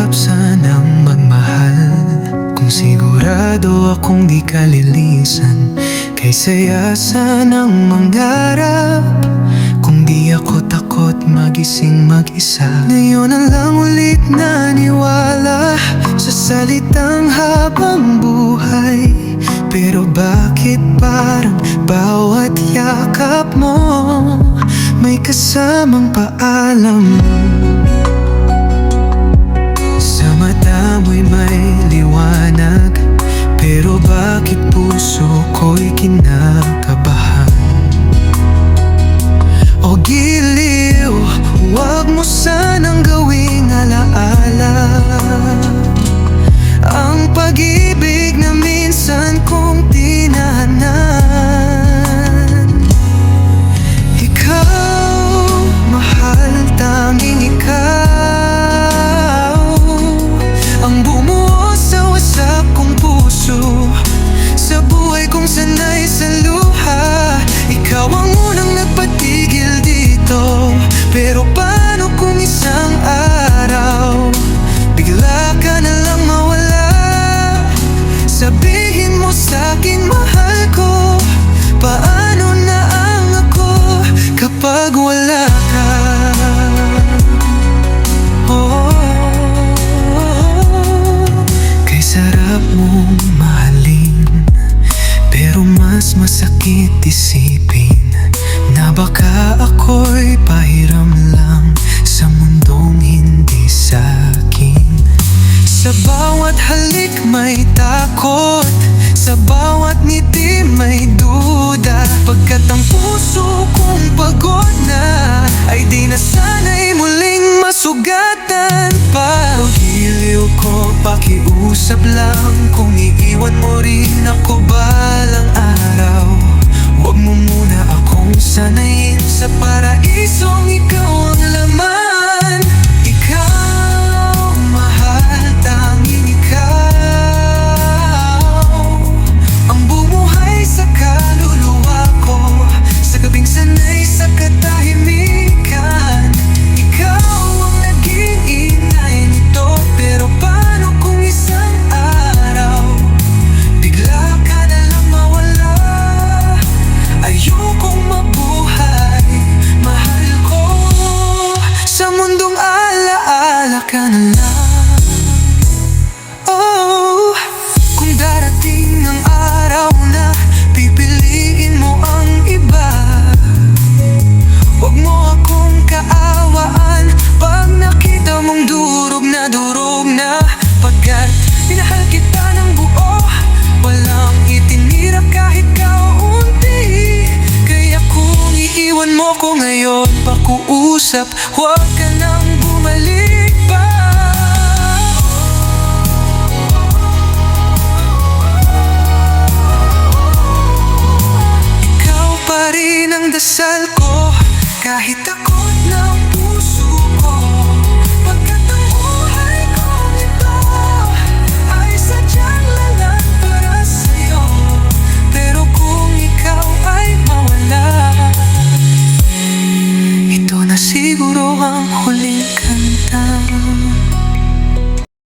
hirap sanang magmahal kung sigurado akong di ka lilisan. Kay saya sanang mangarap kung di ako takot magising mag-isa. Ngayon na lang ulit naniwala sa salitang habang buhay. Pero bakit parang bawat yakap mo may kasamang paalam mo? Sa mata mo'y may liwanag, pero bakit puso ko'y kinakabahan? O giliw, huwag mo sanang gawing alaala ang pag-ibig na minsan kong tinahanan. Ikaw, mahal, tanging ikaw ang bumuo sa wasak kong puso, sa buhay kong sanay sa luha. Ikaw ang unang nagpatigil dito, pero paano kung isang araw bigla ka na lang mawala? Sabihin mo sa'kin, mahal ko, paano na ang ako kapag wala ka? Kay sarap mong mahalin, pero mas masakit isipin na baka ako'y pahiram lang sa mundong hindi sa'kin. Sa bawat halik may takot, sa bawat ngiti may duda. Pagkat ang puso kong pagod na, ay di na sana'y muling masugatan pa. Giliw ko, pakiusap lang, kung iiwan mo rin ako balang araw. Huwag mo muna akong sanayin sa paraisong ikaw ang laman. Ikaw, mahal, tanging ikaw ang bumuhay sa kaluluwa ko, sa gabing sanay sa katahimikan. Ikaw ang naging ingay nito, pero paano kung isang araw bigla ka na lang mawala? Ayokong mabuhay, mahal ko, sa mundong alaala ka na lang. Oh, kung darating ang araw na pipiliin mo ang iba, huwag mo akong kaawaan pag nakita mong durog na. Pagkat minahal kita ng buo, walang itinira kahit kaunti. Kaya kung iiwan mo ko ngayon, pakuusap, huwag ka nang bumalik.